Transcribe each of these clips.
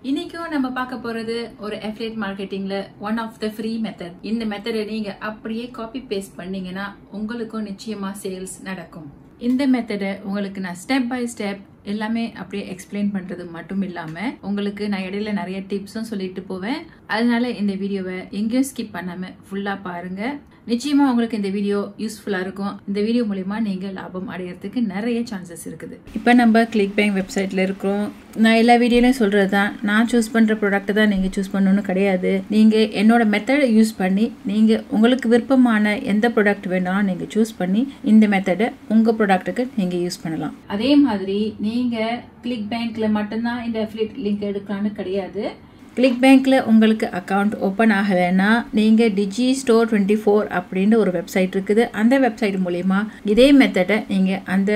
இன்னைக்கும் நம்ம பார்க்க போறது ஒரு அஃபிலியேட் மார்க்கெட்டிங்ல one of the free method. இந்த மெத்தடை நீங்க அப்படியே காப்பி பேஸ்ட் பண்ணீங்கன்னா உங்களுக்கும் நிச்சயமா சேல்ஸ் நடக்கும். இந்த மெத்தடை உங்களுக்கு நான் ஸ்டெப் பை ஸ்டெப் எல்லாமே அப்படியே எக்ஸ்பிளைன் பண்றது மட்டும் இல்லாம உங்களுக்கு நான் இடையில நிறைய டிப்ஸும் சொல்லிட்டு போவேன். அதனால இந்த வீடியோவை எங்கேயும் ஸ்கிப் பண்ணாம ஃபுல்லா பாருங்க. நிச்சயமா உங்களுக்கு இந்த வீடியோ யூஸ்ஃபுல்லா இருக்கும். இந்த வீடியோ மூலமா நீங்க லாபம் அடையறதுக்கு நிறைய சான்சஸ் இருக்குது. இப்போ நம்ம கிளிக் பேங்க் வெப்சைட்ல இருக்கோம். நான் எல்லா வீடியோலையும் சொல்றது தான், நான் சூஸ் பண்ற ப்ராடக்ட் தான் நீங்க சூஸ் பண்ணணும்னு கிடையாது. நீங்க என்னோட மெத்தடை யூஸ் பண்ணி நீங்க உங்களுக்கு விருப்பமான எந்த ப்ராடக்ட் வேணாலும் நீங்க சூஸ் பண்ணி இந்த மெத்தடை உங்க ப்ராடக்ட்டுக்கு நீங்க யூஸ் பண்ணலாம். அதே மாதிரி நீங்க கிளிக் பேங்க்ல மட்டும்தான் இந்த அஃபிலியேட் லிங்க் எடுக்கலாம்னு கிடையாது. கிளிக் பேங்க்ல உங்களுக்கு அக்கௌண்ட் ஓப்பன் ஆகலைன்னா நீங்க டிஜி ஸ்டோர் 24 அப்படின்ற ஒரு வெப்சைட் இருக்குது. அந்த வெப்சைட் மூலமா இதே மெத்தடை நீங்க அந்த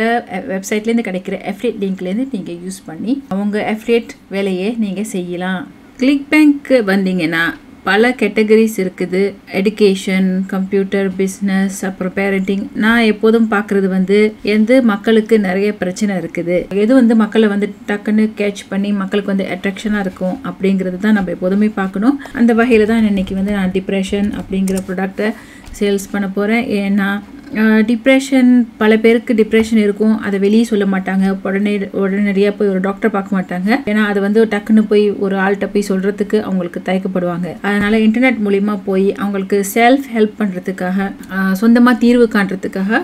வெப்சைட்லேருந்து கிடைக்கிற அஃபிலியேட் லிங்க்லேருந்து நீங்க யூஸ் பண்ணி அவங்க அஃபிலியேட் வேலையை நீங்க செய்யலாம். கிளிக் பேங்க் வந்தீங்கன்னா பல கேட்டகரிஸ் இருக்குது. எடுகேஷன், கம்ப்யூட்டர், பிஸ்னஸ், அப்புறம் பேரண்டிங். நான் எப்போதும் பார்க்குறது எந்த மக்களுக்கு நிறைய பிரச்சனை இருக்குது, எது மக்களை டக்குன்னு கேட்ச் பண்ணி மக்களுக்கு அட்ராக்ஷனாக இருக்கும் அப்படிங்கிறது தான் நம்ம எப்போதுமே பார்க்கணும். அந்த வகையில் தான் இன்னைக்கு நான் டிப்ரெஷன் அப்படிங்கிற ப்ராடக்டை சேல்ஸ் பண்ண போகிறேன். ஏன்னா டிப்ரெஷன், பல பேருக்கு டிப்ரெஷன் இருக்கும், அதை வெளியே சொல்ல மாட்டாங்க. உடனடியாக போய் ஒரு டாக்டர் பார்க்க மாட்டாங்க. ஏன்னா அது டக்குன்னு போய் ஒரு ஆள்கிட்ட போய் சொல்றதுக்கு அவங்களுக்கு தயக்கப்படுவாங்க. அதனால இன்டர்நெட் மூலிமா போய் அவங்களுக்கு செல்ஃப் ஹெல்ப் பண்ணுறதுக்காக, சொந்தமாக தீர்வு காண்றதுக்காக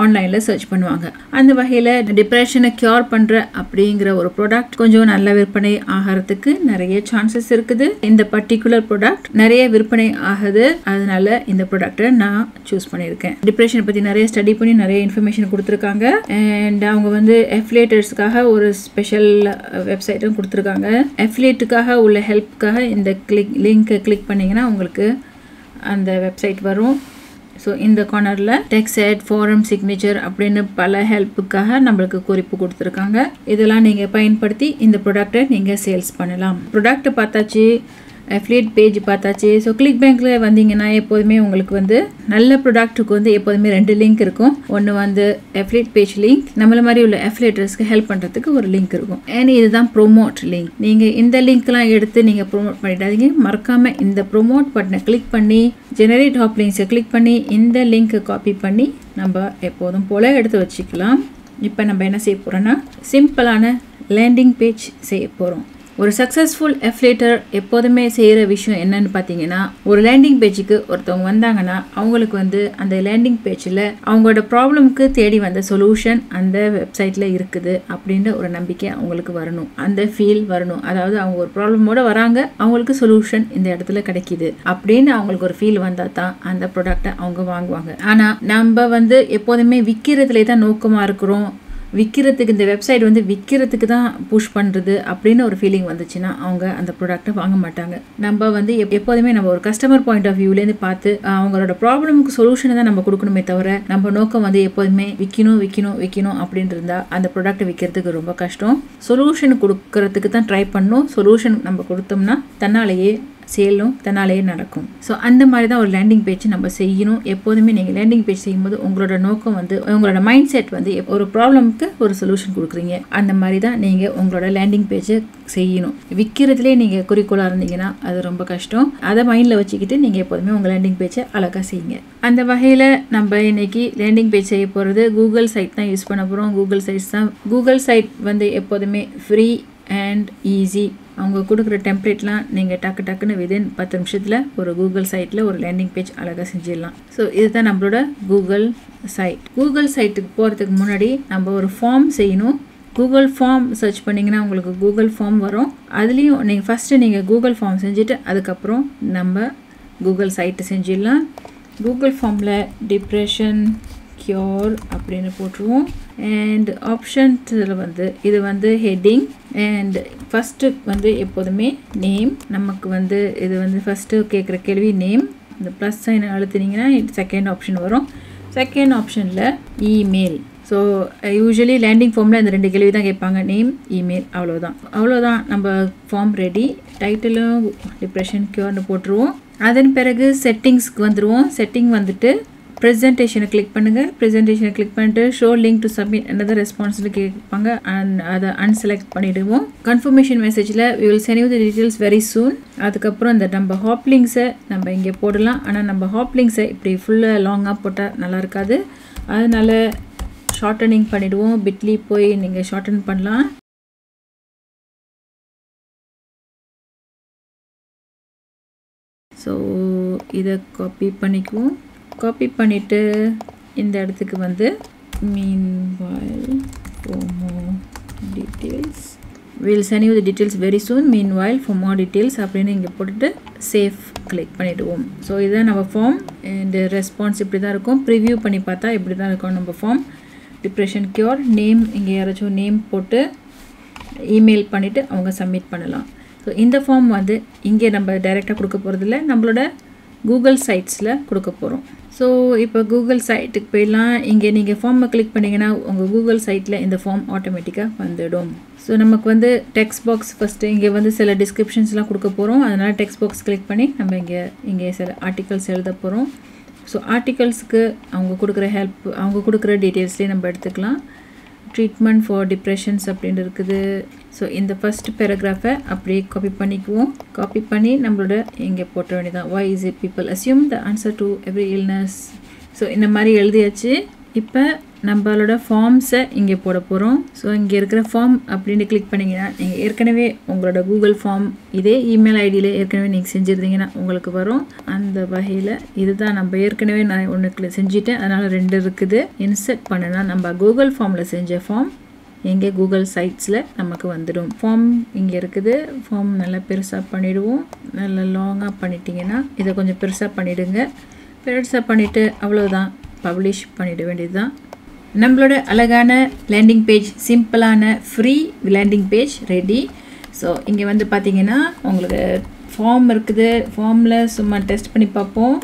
ஆன்லைனில் சர்ச் பண்ணுவாங்க. அந்த வகையில் டிப்ரெஷனை கியூர் பண்ணுற அப்படிங்கிற ஒரு ப்ராடக்ட் கொஞ்சம் நல்ல விற்பனை ஆகிறதுக்கு நிறைய சான்சஸ் இருக்குது. இந்த பர்டிகுலர் ப்ராடக்ட் நிறைய விற்பனை ஆகுது. அதனால இந்த ப்ராடக்டை நான் சூஸ் பண்ணியிருக்கேன். டிப்ரெஷனை பற்றி நிறைய ஸ்டடி பண்ணி நிறைய இன்ஃபர்மேஷன் கொடுத்துருக்காங்க. அண்ட் அவங்க அஃபிலியேட்டர்ஸ்க்காக ஒரு ஸ்பெஷல் வெப்சைட்டும் கொடுத்துருக்காங்க. அஃபிலியேட்டுக்காக உள்ள ஹெல்ப்புக்காக இந்த லிங்கை கிளிக் பண்ணிங்கன்னா உங்களுக்கு அந்த வெப்சைட் வரும். ஸோ இந்த கார்னரில் டெக்ஸ்ட் ஆட், ஃபாரம், சிக்னேச்சர் அப்படின்னு பல ஹெல்ப்புக்காக நம்மளுக்கு குறிப்பு கொடுத்துருக்காங்க. இதெல்லாம் நீங்கள் பயன்படுத்தி இந்த ப்ராடக்டை நீங்கள் சேல்ஸ் பண்ணலாம். ப்ராடக்ட்டை பார்த்தாச்சு, அஃபிலியேட் பேஜ் பார்த்தாச்சு. ஸோ கிளிக் பேங்க்கில் வந்தீங்கன்னா எப்போதுமே உங்களுக்கு நல்ல ப்ராடக்ட்டுக்கு எப்போதுமே 2 லிங்க் இருக்கும். ஒன்று அஃபிலியேட் பேஜ் லிங்க், நம்மள மாதிரி உள்ள அஃபிலியேட்டர்ஸ்க்கு ஹெல்ப் பண்ணுறதுக்கு ஒரு லிங்க் இருக்கும். அண்ட் இதுதான் ப்ரோமோட் லிங்க். நீங்கள் இந்த லிங்க்லாம் எடுத்து நீங்கள் ப்ரோமோட் பண்ணிடாதீங்க. மறக்காமல் இந்த ப்ரோமோட் பட்டனை கிளிக் பண்ணி ஜெனரேட் டாப் லிங்க்ஸை கிளிக் பண்ணி இந்த லிங்க்கை காப்பி பண்ணி நம்ம எப்போதும் போல் எடுத்து வச்சுக்கலாம். இப்போ நம்ம என்ன செய்ய போகிறோன்னா சிம்பிளான லேண்டிங் பேஜ் செய்ய போகிறோம். ஒரு சக்ஸஸ்ஃபுல் அஃபிலியேட்டர் எப்போதுமே செய்கிற விஷயம் என்னன்னு பார்த்தீங்கன்னா, ஒரு லேண்டிங் பேஜுக்கு ஒருத்தவங்க வந்தாங்கன்னா அவங்களுக்கு அந்த லேண்டிங் பேஜில் அவங்களோட ப்ராப்ளமுக்கு தேடி வந்த சொல்யூஷன் அந்த வெப்சைட்டில் இருக்குது அப்படின்ற ஒரு நம்பிக்கை அவங்களுக்கு வரணும். அந்த ஃபீல் வரணும். அதாவது அவங்க ஒரு ப்ராப்ளமோட வராங்க, அவங்களுக்கு சொல்யூஷன் இந்த இடத்துல கிடைக்கிது அப்படின்னு அவங்களுக்கு ஒரு ஃபீல் வந்தால் தான் அந்த ப்ராடக்டை அவங்க வாங்குவாங்க. ஆனால் நம்ம எப்போதுமே விற்கிறதுலே தான் நோக்கமாக இருக்கிறோம். விற்கிறதுக்கு இந்த வெப்சைட் விற்கிறதுக்கு தான் புஷ் பண்ணுறது அப்படின்னு ஒரு ஃபீலிங் வந்துச்சுன்னா அவங்க அந்த ப்ராடக்ட்டை வாங்க மாட்டாங்க. நம்ம எப்போதுமே நம்ம ஒரு கஸ்டமர் பாயிண்ட் ஆஃப் வியூலேருந்து பார்த்து அவங்களோட ப்ராப்ளமுக்கு சொல்யூஷனை தான் நம்ம கொடுக்கணுமே தவிர நம்ம நோக்கம் எப்போதுமே விற்கணும் அப்படின்னு இருந்தால் அந்த ப்ராடக்ட்டை விற்கிறதுக்கு ரொம்ப கஷ்டம். சொல்யூஷன் கொடுக்கறதுக்கு தான் ட்ரை பண்ணணும். சொல்யூஷன் நம்ம கொடுத்தோம்னா தன்னாலேயே சேலும் தன்னாலேயே நடக்கும். ஸோ அந்த மாதிரி தான் ஒரு லேண்டிங் பேஜ் நம்ம செய்யணும். எப்போதுமே நீங்கள் லேண்டிங் பேஜ் செய்யும்போது உங்களோட நோக்கம் உங்களோட மைண்ட் செட் ஒரு ப்ராப்ளமுக்கு ஒரு சொல்யூஷன் கொடுக்குறீங்க. அந்த மாதிரி தான் நீங்கள் உங்களோட லேண்டிங் பேஜை செய்யணும். விற்கிறதுலே நீங்கள் குறிக்கோளாக இருந்தீங்கன்னா அது ரொம்ப கஷ்டம். அதை மைண்டில் வச்சுக்கிட்டு நீங்கள் எப்போதுமே உங்கள் லேண்டிங் பேஜை அழகாக செய்யுங்க. அந்த வகையில் நம்ம இன்னைக்கு லேண்டிங் பேஜ் செய்ய போகிறது கூகுள் சைட் தான் யூஸ் பண்ண போகிறோம். கூகுள் சைட்ஸ் தான். கூகுள் சைட் எப்போதுமே ஃப்ரீ அண்ட் ஈஸி. அவங்க கொடுக்குற டெம்ப்ளேட்லாம் நீங்கள் டக்குன்னு விதின் 10 நிமிஷத்தில் ஒரு கூகுள் சைட்டில் ஒரு லேண்டிங் பேஜ் அழகாக செஞ்சிடலாம். ஸோ இதுதான் நம்மளோட கூகுள் சைட். கூகுள் சைட்டுக்கு போகிறதுக்கு முன்னாடி நம்ம ஒரு ஃபார்ம் செய்யணும். கூகுள் ஃபார்ம் சர்ச் பண்ணிங்கன்னா உங்களுக்கு கூகுள் ஃபார்ம் வரும். அதுலேயும் நீங்கள் கூகுள் ஃபார்ம் செஞ்சுட்டு அதுக்கப்புறம் நம்ம கூகுள் சைட்டு செஞ்சிடலாம். கூகுள் ஃபார்மில் டிப்ரெஷன் கியூர் அப்படின்னு போட்டுருவோம். அண்ட் ஆப்ஷன்ஸில் இது ஹெட்டிங் அண்ட் ஃபஸ்ட்டு எப்போதுமே நேம். நமக்கு இது ஃபஸ்ட்டு கேட்குற கேள்வி நேம். இந்த ப்ளஸ் சைன் அழுத்தினீங்கன்னா செகண்ட் ஆப்ஷன் வரும். செகண்ட் ஆப்ஷனில் இமெயில். ஸோ யூஸ்வலி லேண்டிங் ஃபார்மில் இந்த 2 கேள்வி தான் கேட்பாங்க, நேம், இமெயில். அவ்வளோதான் நம்ம ஃபார்ம் ரெடி. டைட்டிலும் டிப்ரெஷன் கியூர்னு போட்டுருவோம். அதன் பிறகு செட்டிங்ஸ்க்கு வந்துடுவோம். செட்டிங் ப்ரெசன்டேஷனை கிளிக் பண்ணுங்கள். ப்ரெசன்டேஷனை கிளிக் பண்ணிட்டு show link to submit another ரெஸ்பான்ஸ்னு கேட்பாங்க. அதை அன்செலக்ட் பண்ணிவிடுவோம். கன்ஃபர்மேஷன் மெசேஜில் we will send you the details very soon. அதுக்கப்புறம் இந்த நம்ம ஹாப் லிங்க்ஸை நம்ம இங்கே போடலாம். ஆனால் நம்ம ஹாப் லிங்க்ஸை இப்படி ஃபுல்லாக லாங்காக போட்டால் நல்லா இருக்காது. அதனால ஷார்ட்டனிங் பண்ணிவிடுவோம். பிட்லி போய் நீங்கள் ஷார்டன் பண்ணலாம். ஸோ இதை காப்பி பண்ணிக்குவோம். காப்பி பண்ணிவிட்டு இந்த இடத்துக்கு வந்து meanwhile for more details we'll send you the details very soon. meanwhile for more details அப்படின்னு இங்கே போட்டுட்டு சேஃப் கிளிக் பண்ணிவிடுவோம். ஸோ இதுதான் நம்ம ஃபார்ம். அண்ட் ரெஸ்பான்ஸ் இப்படி தான் இருக்கும். ப்ரிவ்யூ பண்ணி பார்த்தா இப்படி தான் இருக்கும் நம்ம ஃபார்ம். டிப்ரெஷன் கியூர் நேம் இங்கே யாராச்சும் நேம் போட்டு இமெயில் பண்ணிவிட்டு அவங்க சப்மிட் பண்ணலாம். ஸோ இந்த ஃபார்ம் வந்து இங்கே நம்ம டைரெக்டாக கொடுக்க போகிறதில்ல, நம்மளோட கூகுள் சைட்ஸில் கொடுக்க போகிறோம். ஸோ இப்போ கூகுள் சைட்டுக்கு போயிடலாம். இங்கே நீங்கள் ஃபார்மை கிளிக் பண்ணிங்கன்னா உங்கள் கூகுள் சைட்டில் இந்த ஃபார்ம் ஆட்டோமேட்டிக்காக வந்துடும். ஸோ நமக்கு வந்து டெக்ஸ்ட் பாக்ஸ் ஃபஸ்ட்டு இங்கே வந்து சில டிஸ்கிரிப்ஷன்ஸ்லாம் கொடுக்க போகிறோம். அதனால் டெக்ஸ்ட் பாக்ஸ் கிளிக் பண்ணி நம்ம இங்கே சில ஆர்டிகல்ஸ் எழுத போகிறோம். ஸோ ஆர்டிகல்ஸுக்கு அவங்க கொடுக்குற டீட்டெயில்ஸ்லேயே நம்ம எடுத்துக்கலாம். ட்ரீட்மெண்ட் ஃபார் டிப்ரெஷன்ஸ் அப்படின்னு இருக்குது. ஸோ இந்த ஃபஸ்ட் பேராகிராஃபை அப்படியே காப்பி பண்ணிக்குவோம். காப்பி பண்ணி நம்மளோட இங்கே போட்ட வேண்டியதான். why is it people assume the answer to every illness. So இந்த மாதிரி எழுதியாச்சு. இப்போ நம்மளோட ஃபார்ம்ஸை இங்கே போட போகிறோம். ஸோ இங்கே இருக்கிற ஃபார்ம் அப்படின்னு கிளிக் பண்ணிங்கன்னா நீங்கள் ஏற்கனவே உங்களோட கூகுள் ஃபார்ம் இதே இமெயில் ஐடியில் ஏற்கனவே நீங்கள் செஞ்சுருந்தீங்கன்னா உங்களுக்கு வரும். அந்த வகையில் இதுதான் நம்ம ஏற்கனவே நான் ஒன்று செஞ்சுட்டேன், அதனால் 2 இருக்குது. இன்சர்ட் பண்ணுனா நம்ம கூகுள் ஃபார்மில் செஞ்ச ஃபார்ம் எங்கே கூகுள் சைட்ஸில் நமக்கு வந்துடும். ஃபார்ம் இங்கே இருக்குது. ஃபார்ம் நல்லா பெருசாக பண்ணிவிடுவோம். நல்லா லாங்காக பண்ணிட்டீங்கன்னா இதை கொஞ்சம் பெருசாக பண்ணிவிடுங்க. பெருசாக பண்ணிவிட்டு அவ்வளோதான், பப்ளிஷ் பண்ணிட வேண்டியது தான். நம்மளோட அழகான லேண்டிங் பேஜ், சிம்பிளான free landing page ready. So இங்கே வந்து பார்த்தீங்கன்னா உங்களுக்கு ஃபார்ம் இருக்குது. ஃபார்மில் சும்மா டெஸ்ட் பண்ணி பார்ப்போம்.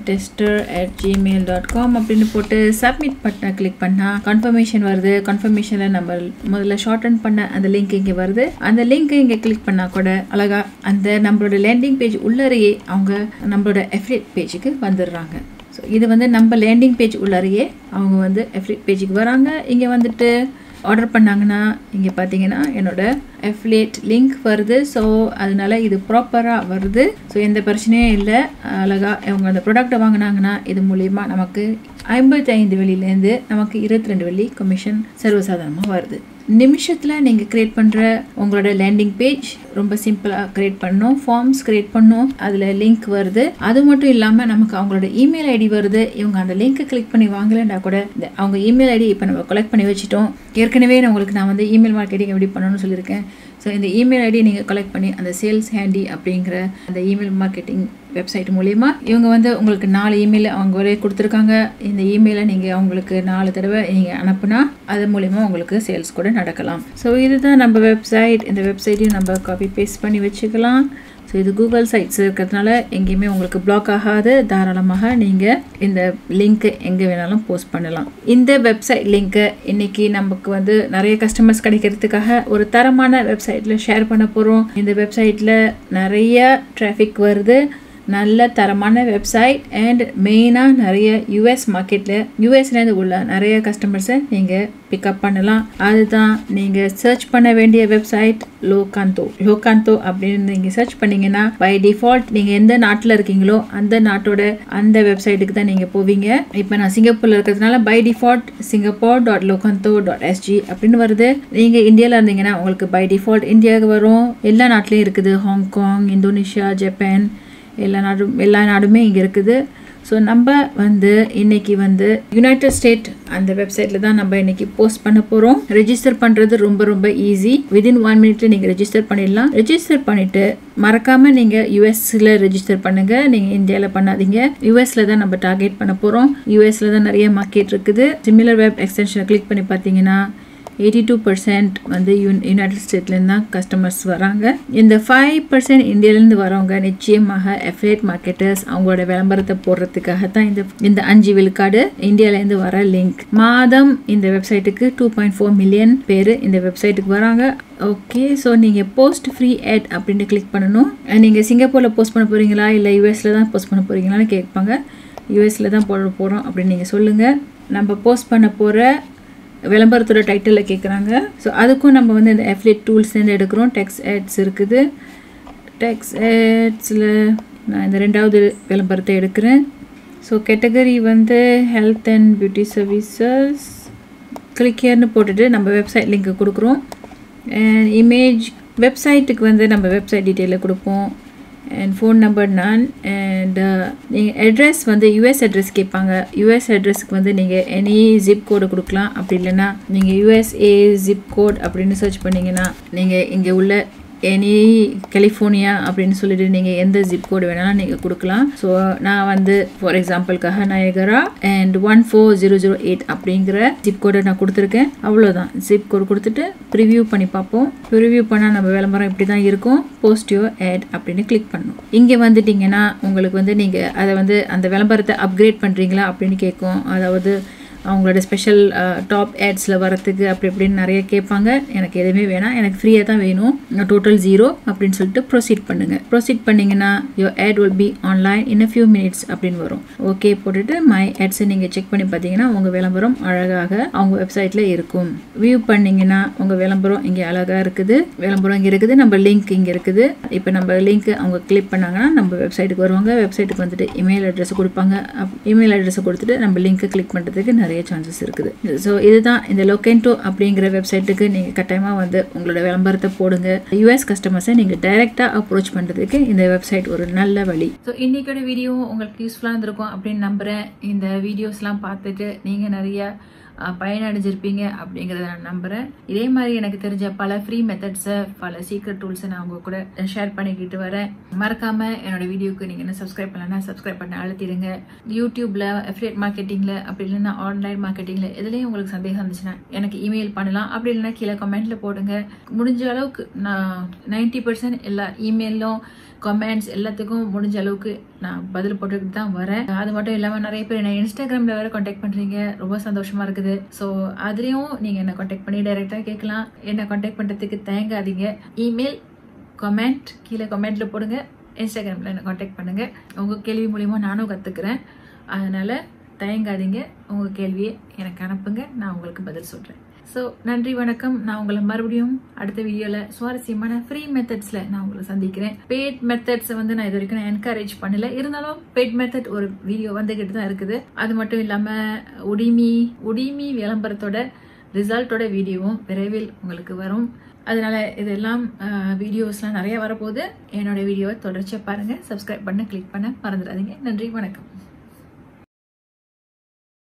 tester@gmail.com அப்படின்னு போட்டு சப்மிட் பட்டனை கிளிக் பண்ணால் கன்ஃபர்மேஷன் வருது. கன்ஃபர்மேஷனில் நம்ம முதல்ல ஷார்டன் பண்ண அந்த லிங்க் இங்கே வருது. அந்த லிங்க்கை இங்கே கிளிக் பண்ணால் கூட அழகாக அந்த நம்மளோட லேண்டிங் பேஜ் உள்ளறையே அவங்க நம்மளோட அஃபிலியேட் பேஜுக்கு வந்துடுறாங்க. ஸோ இது வந்து நம்ம லேண்டிங் பேஜ் உள்ளறையே அவங்க வந்து அஃபிலியேட் பேஜுக்கு வராங்க. இங்கே வந்துட்டு ஆர்டர் பண்ணாங்கன்னா இங்கே பார்த்தீங்கன்னா என்னோட அஃபிலியேட் லிங்க் வருது. ஸோ அதனால இது ப்ராப்பராக வருது. ஸோ எந்த பிரச்சனையும் இல்லை. அழகாக அவங்க அந்த ப்ராடக்டை வாங்கினாங்கன்னா இது மூலிமா நமக்கு 55 வெள்ளிலேருந்து நமக்கு 22 வெள்ளி கமிஷன் சர்வசாதாரணமாக வருது. நிமிஷத்தில் நீங்கள் க்ரியேட் பண்ணுற உங்களோட லேண்டிங் பேஜ் ரொம்ப சிம்பிளாக க்ரியேட் பண்ணணும். ஃபார்ம்ஸ் க்ரியேட் பண்ணணும். அதில் லிங்க் வருது. அது மட்டும் இல்லாமல் நமக்கு அவங்களோட இமெயில் ஐடி வருது. இவங்க அந்த லிங்க்கை கிளிக் பண்ணி வாங்கலைன்னா கூட அவங்க இமெயில் ஐடி இப்போ நம்ம கலெக்ட் பண்ணி வச்சுட்டோம். ஏற்கனவே நான் வந்து இமெயில் மார்க்கெட்டிங் எப்படி பண்ணணும்னு சொல்லியிருக்கேன். ஸோ இந்த இமெயில் ஐடி நீங்கள் கலெக்ட் பண்ணி அந்த சேல்ஸ் ஹேண்டி அப்படிங்கிற அந்த இமெயில் மார்க்கெட்டிங் வெப்சைட் மூலிமா இவங்க வந்து உங்களுக்கு 4 இமெயில் அவங்க ஒரே கொடுத்துருக்காங்க. இந்த இமெயிலை நீங்கள் அவங்களுக்கு 4 தடவை நீங்கள் அனுப்புனா அது மூலிமா உங்களுக்கு சேல்ஸ் கூட நடக்கலாம். ஸோ இதுதான் நம்ம வெப்சைட். இந்த வெப்சைட்டையும் நம்ம காப்பி பேஸ்ட் பண்ணி வச்சுக்கலாம். ஸோ இது கூகுள் சைட்ஸ் இருக்கிறதுனால எங்கேயுமே உங்களுக்கு பிளாக் ஆகாது. தாராளமாக நீங்கள் இந்த லிங்க்கு எங்கே வேணாலும் போஸ்ட் பண்ணலாம். இந்த வெப்சைட் லிங்க்கை இன்றைக்கி நமக்கு வந்து நிறைய கஸ்டமர்ஸ் கிடைக்கிறதுக்காக ஒரு தரமான வெப்சைட்டில் ஷேர் பண்ண போகிறோம். இந்த வெப்சைட்டில் நிறைய டிராஃபிக் வருது. நல்ல தரமான வெப்சைட் அண்ட் மெயினாக நிறைய யூஎஸ் மார்க்கெட்டில் யூஎஸ்லேருந்து உள்ள நிறைய கஸ்டமர்ஸை நீங்கள் பிக்கப் பண்ணலாம். அதுதான் நீங்கள் சர்ச் பண்ண வேண்டிய வெப்சைட் லோகாந்தோ அப்படின்னு நீங்கள் சர்ச் பண்ணிங்கன்னா பை டிஃபால்ட் நீங்கள் எந்த நாட்டில் இருக்கீங்களோ அந்த நாட்டோட அந்த வெப்சைட்டுக்கு தான் நீங்கள் போவீங்க. இப்போ நான் சிங்கப்பூரில் இருக்கிறதுனால பை டிஃபால்ட் singapore.lokanto.sg அப்படின்னு வருது. நீங்கள் இந்தியாவில் இருந்தீங்கன்னா உங்களுக்கு பை டிஃபால்ட் இந்தியாவுக்கு வரும். எல்லா நாட்டிலையும் இருக்குது. ஹாங்காங், இந்தோனேஷியா, ஜப்பான் எல்லா நாடுமே இங்கே இருக்குது. ஸோ நம்ம வந்து இன்றைக்கி வந்து யுனைடெட் ஸ்டேட் அந்த வெப்சைட்டில் தான் நம்ம இன்றைக்கி போஸ்ட் பண்ண போகிறோம். ரெஜிஸ்டர் பண்ணுறது ரொம்ப ரொம்ப ஈஸி. வித்தின் 1 மினிட்ல நீங்கள் ரெஜிஸ்டர் பண்ணிடலாம். ரெஜிஸ்டர் பண்ணிவிட்டு மறக்காமல் நீங்கள் யூஎஸில் ரெஜிஸ்டர் பண்ணுங்கள். நீங்கள் இந்தியாவில் பண்ணாதீங்க. யூஎஸில் தான் நம்ம டார்கெட் பண்ண போகிறோம். யூஎஸில் தான் நிறைய மார்க்கெட் இருக்குது. சிமிலர் வெப் எக்ஸ்டென்ஷனை கிளிக் பண்ணி பார்த்தீங்கன்னா 82% வந்து யுனைடெட் ஸ்டேட்லேருந்து தான் கஸ்டமர்ஸ் வராங்க. இந்த 5% இந்தியாவிலேருந்து வரவங்க நிச்சயமாக அஃபிலியேட் மார்க்கெட்டர்ஸ் அவங்களோட விளம்பரத்தை போடுறதுக்காக தான் இந்த 5 விழுக்காடு இந்தியாவிலேருந்து வர லிங்க். மாதம் இந்த வெப்சைட்டுக்கு 2.4 மில்லியன் பேர் இந்த வெப்சைட்டுக்கு வராங்க. ஓகே, ஸோ நீங்கள் போஸ்ட் ஃப்ரீ ஆட் அப்படின்னு கிளிக் பண்ணணும். நீங்கள் சிங்கப்பூரில் போஸ்ட் பண்ண போகிறீங்களா இல்லை யூஎஸில் தான் போஸ்ட் பண்ண போகிறீங்களான்னு கேட்பாங்க. யூஎஸில் தான் போட போகிறோம் அப்படின்னு நீங்கள் சொல்லுங்கள். நம்ம போஸ்ட் பண்ண போகிற விளம்பரத்தோட டைட்டிலில் கேட்குறாங்க. ஸோ அதுக்கும் நம்ம வந்து இந்த அஃபிலியேட் டூல்ஸ்லேருந்து எடுக்கிறோம். டெக்ஸ்ட் ஆட்ஸ் இருக்குது. டெக்ஸ்ட் ஆட்ஸில் நான் இந்த 2வது விளம்பரத்தை எடுக்கிறேன். ஸோ கேட்டகரி வந்து health and beauty services. Click ஹியர்னு போட்டுட்டு நம்ம வெப்சைட் லிங்க்கு கொடுக்குறோம். அண்ட் இமேஜ் வெப்சைட்டுக்கு வந்து நம்ம வெப்சைட் டீட்டெயிலில் கொடுப்போம். அண்ட் ஃபோன் நம்பர் நான். அண்ட் நீங்கள் அட்ரஸ் வந்து யூஎஸ் அட்ரஸ் கேட்பாங்க. யூஎஸ் அட்ரஸ்க்கு வந்து நீங்கள் எனி ஜிப் கோடு கொடுக்கலாம். அப்படி இல்லைன்னா நீங்கள் யூஎஸ்ஏ ஜிப் கோட் அப்படின்னு சர்ச் பண்ணிங்கன்னா நீங்கள் இங்கே உள்ள எனி கலிஃபோர்னியா அப்படின்னு சொல்லிட்டு நீங்கள் எந்த ஜிப் கோடு வேணாலும் நீங்கள் கொடுக்கலாம். ஸோ நான் வந்து ஃபார் எக்ஸாம்பிளுக்காக நயகரா அண்ட் 14008 அப்படிங்கிற ஜிப் கோடை நான் கொடுத்துருக்கேன். அவ்வளோதான். ஜிப் கோடு கொடுத்துட்டு ப்ரிவியூ பண்ணி பார்ப்போம். ப்ரிவியூ பண்ணால் நம்ம விளம்பரம் இப்படி தான் இருக்கும். போஸ்ட் யுவர் ஆட் அப்படின்னு கிளிக் பண்ணணும். இங்கே வந்துட்டிங்கன்னா உங்களுக்கு வந்து நீங்கள் அதை வந்து அந்த விளம்பரத்தை அப்கிரேட் பண்ணுறீங்களா அப்படின்னு கேட்கும். அதாவது அவங்களோட ஸ்பெஷல் டாப் ஆட்ஸில் வரத்துக்கு அப்படி இப்படின்னு நிறைய கேட்பாங்க. எனக்கு எதுவுமே வேணாம், எனக்கு ஃப்ரீயாக தான் வேணும், டோட்டல் 0 அப்படின்னு சொல்லிட்டு ப்ரொசீட் பண்ணுங்கள். ப்ரொசீட் பண்ணிங்கன்னா your ad will be online in a few minutes அப்படின்னு வரும். ஓகே போட்டுட்டு மை ஆட்ஸை நீங்கள் செக் பண்ணி பார்த்தீங்கன்னா உங்கள் விளம்பரம் அழகாக அவங்க வெப்சைட்டில் இருக்கும். வியூ பண்ணிங்கன்னா உங்கள் விளம்பரம் இங்கே அழகாக இருக்குது. விளம்பரம் இங்கே இருக்குது. நம்ம லிங்க் இங்கே இருக்குது. இப்போ நம்ம லிங்க் அவங்க கிளிக் பண்ணாங்கன்னா நம்ம வெப்சைட்டுக்கு வருவாங்க. வெப்சைட்டுக்கு வந்துட்டு இமெயில் அட்ரஸ் கொடுப்பாங்க. இமெயில் அட்ரஸை கொடுத்துட்டு நம்ம லிங்க்கை கிளிக் பண்ணுறதுக்கு நிறைய சான்சஸ் இருக்குது. ஸோ இதுதான் இந்த லொகேண்டோ அப்படிங்கிற வெப்சைட்டுக்கு நீங்கள் கட்டாயமாக வந்து உங்களோட விளம்பரத்தை போடுங்க. யூஎஸ் கஸ்டமர்ஸை நீங்கள் டைரெக்டாக அப்ரோச் பண்ணுறதுக்கு இந்த வெப்சைட் ஒரு நல்ல வழி. ஸோ இன்னைக்கோட வீடியோ உங்களுக்கு யூஸ்ஃபுல்லாக இருந்திருக்கும் அப்படின்னு நம்புகிறேன். இந்த வீடியோஸ்லாம் பார்த்துட்டு நீங்கள் நிறைய பயனடைஞ்சிருப்பீங்க அப்படிங்கிறத நான் நம்புகிறேன். இதே மாதிரி எனக்கு தெரிஞ்ச பல ஃப்ரீ மெத்தட்ஸை, பல சீக்ரெட் டூல்ஸை நான் உங்க கூட ஷேர் பண்ணிக்கிட்டு வரேன். மறக்காம என்னோட வீடியோக்கு நீங்கள் என்ன சப்ஸ்கிரைப் பண்ணலன்னா சப்ஸ்கிரைப் பண்ண அழுத்திடுங்க. யூடியூப்ல அஃபிலியேட் மார்க்கெட்டிங்ல அப்படி இல்லைன்னா ஆன்லைன் மார்க்கெட்டிங்ல எதுலேயும் உங்களுக்கு சந்தேகம் இருந்துச்சுன்னா எனக்கு இமெயில் பண்ணலாம். அப்படி இல்லைன்னா கீழே கமெண்ட்ல போடுங்க. முடிஞ்ச அளவுக்கு நான் 90% எல்லா இமெயிலும் கமெண்ட்ஸ் எல்லாத்துக்கும் முடிஞ்ச அளவுக்கு நான் பதில் போட்டுக்கிட்டு தான் வரேன். அது மட்டும் இல்லாமல் நிறைய பேர் என்ன இன்ஸ்டாகிராமில் வேற கான்டாக்ட் பண்ணுறீங்க. ரொம்ப சந்தோஷமா இருக்குது. ஸோ அதுலேயும் நீங்கள் என்ன கான்டாக்ட் பண்ணி டைரெக்டாக கேட்கலாம். என்ன கான்டாக்ட் பண்ணுறதுக்கு தயங்காதீங்க. இமெயில் கமெண்ட் கீழே கமெண்ட்ல போடுங்க. இன்ஸ்டாகிராமில் என்ன கான்டாக்ட் பண்ணுங்க. உங்கள் கேள்வி மூலிமா நானும் கற்றுக்குறேன். அதனால தயங்காதீங்க. உங்கள் கேள்வியை எனக்கு அனுப்புங்க. நான் உங்களுக்கு பதில் சொல்கிறேன். ஸோ நன்றி, வணக்கம். நான் உங்களை மறுபடியும் அடுத்த வீடியோவில் சுவாரஸ்யமான ஃப்ரீ மெத்தட்ஸில் நான் உங்களை சந்திக்கிறேன். பெய்ட் மெத்தட்ஸை வந்து நான் இது வரைக்கும் நான் என்கரேஜ் பண்ணல. இருந்தாலும் பெய்ட் மெத்தட் ஒரு வீடியோ வந்துகிட்டு தான் இருக்குது. அது மட்டும் இல்லாமல் உடிமி விளம்பரத்தோட ரிசல்ட்டோட வீடியோவும் விரைவில் உங்களுக்கு வரும். அதனால இதெல்லாம் வீடியோஸ்லாம் நிறைய வரப்போகுது. என்னோட வீடியோவை தொடர்ச்சியாக பாருங்கள். சப்ஸ்கிரைப் பண்ண கிளிக் பண்ண மறந்துடாதீங்க. நன்றி, வணக்கம்.